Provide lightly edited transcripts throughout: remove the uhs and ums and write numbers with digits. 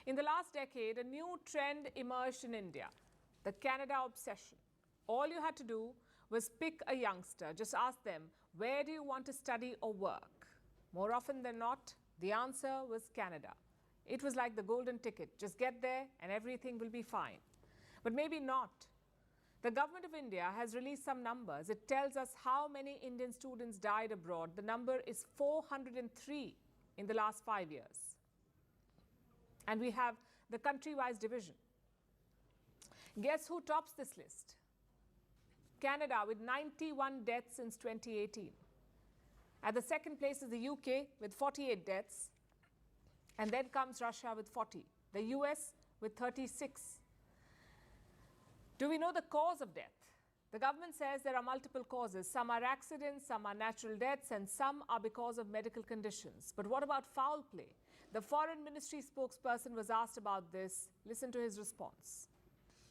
In the last decade, a new trend emerged in India, the Canada obsession. All you had to do was pick a youngster, just ask them, where do you want to study or work? More often than not, the answer was Canada. It was like the golden ticket, just get there and everything will be fine. But maybe not. The government of India has released some numbers. It tells us how many Indian students died abroad. The number is 403 in the last 5 years. And we have the country-wise division. Guess who tops this list? Canada with 91 deaths since 2018. At the second place is the UK with 48 deaths. And then comes Russia with 40. The US with 36. Do we know the cause of death? The government says there are multiple causes. Some are accidents, some are natural deaths, and some are because of medical conditions. But what about foul play? The Foreign Ministry spokesperson was asked about this. Listen to his response.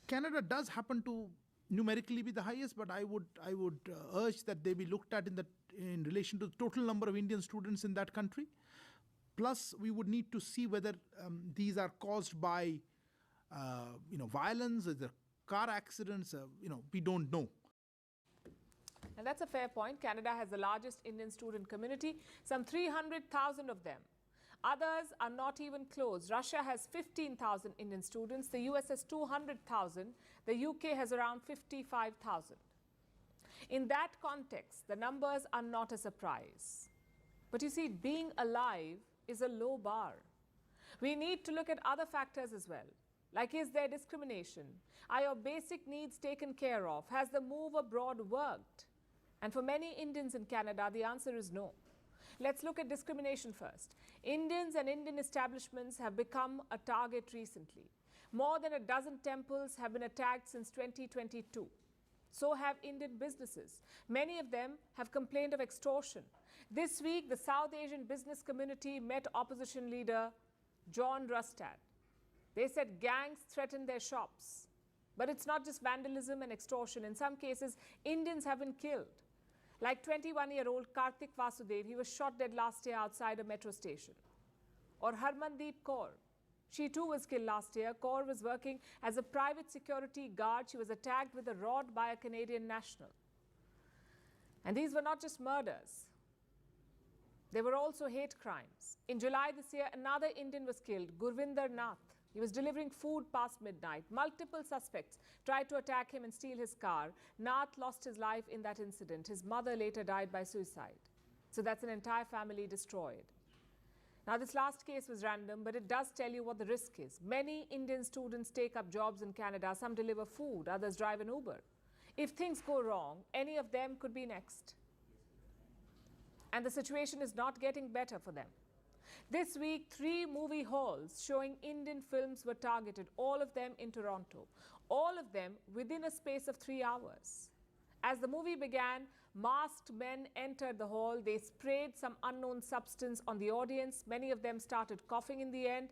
Canada does happen to numerically be the highest, but I would urge that they be looked at in relation to the total number of Indian students in that country. Plus, we would need to see whether these are caused by violence, or car accidents. We don't know. And that's a fair point. Canada has the largest Indian student community, some 300,000 of them. Others are not even close. Russia has 15,000 Indian students. The US has 200,000. The UK has around 55,000. In that context, the numbers are not a surprise. But you see, being alive is a low bar. We need to look at other factors as well. Like, is there discrimination? Are your basic needs taken care of? Has the move abroad worked? And for many Indians in Canada, the answer is no. Let's look at discrimination first. Indians and Indian establishments have become a target recently. More than a dozen temples have been attacked since 2022. So have Indian businesses. Many of them have complained of extortion. This week, the South Asian business community met opposition leader John Rustad. They said gangs threatened their shops. But it's not just vandalism and extortion. In some cases, Indians have been killed. Like 21-year-old Karthik Vasudev, he was shot dead last year outside a metro station. Or Harmandeep Kaur. She too was killed last year. Kaur was working as a private security guard. She was attacked with a rod by a Canadian national. And these were not just murders. They were also hate crimes. In July this year, another Indian was killed, Gurvinder Nath. He was delivering food past midnight. Multiple suspects tried to attack him and steal his car. Nath lost his life in that incident. His mother later died by suicide. So that's an entire family destroyed. Now, this last case was random, but it does tell you what the risk is. Many Indian students take up jobs in Canada. Some deliver food, others drive an Uber. If things go wrong, any of them could be next. And the situation is not getting better for them. This week, 3 movie halls showing Indian films were targeted, all of them in Toronto. All of them within a space of 3 hours. As the movie began, masked men entered the hall. They sprayed some unknown substance on the audience. Many of them started coughing in the end,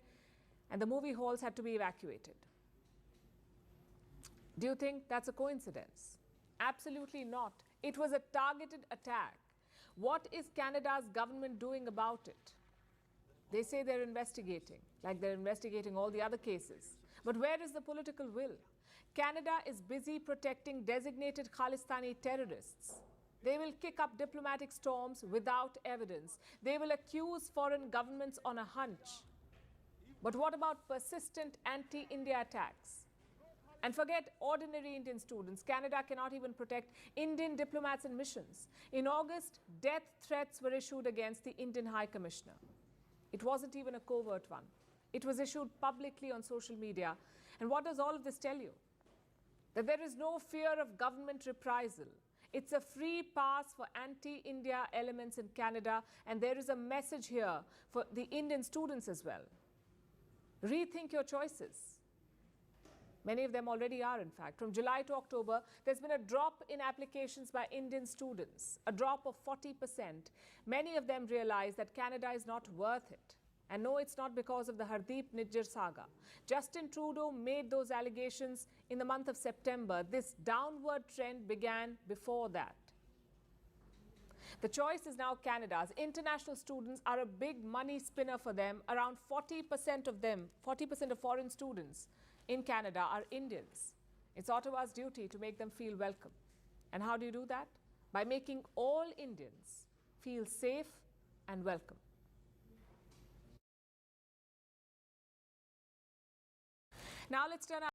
and the movie halls had to be evacuated. Do you think that's a coincidence? Absolutely not. It was a targeted attack. What is Canada's government doing about it? They say they're investigating, like they're investigating all the other cases. But where is the political will? Canada is busy protecting designated Khalistani terrorists. They will kick up diplomatic storms without evidence. They will accuse foreign governments on a hunch. But what about persistent anti-India attacks? And forget ordinary Indian students. Canada cannot even protect Indian diplomats and missions. In August, death threats were issued against the Indian High Commissioner. It wasn't even a covert one. It was issued publicly on social media. And what does all of this tell you? That there is no fear of government reprisal. It's a free pass for anti-India elements in Canada, and there is a message here for the Indian students as well. Rethink your choices. Many of them already are, in fact. From July to October, there's been a drop in applications by Indian students, a drop of 40%. Many of them realize that Canada is not worth it. And no, it's not because of the Hardeep Nijjar saga. Justin Trudeau made those allegations in the month of September. This downward trend began before that. The choice is now Canada's. International students are a big money spinner for them. Around 40% of them, 40% of foreign students in Canada are Indians. It's Ottawa's duty to make them feel welcome. And how do you do that? By making all Indians feel safe and welcome. Now let's turn our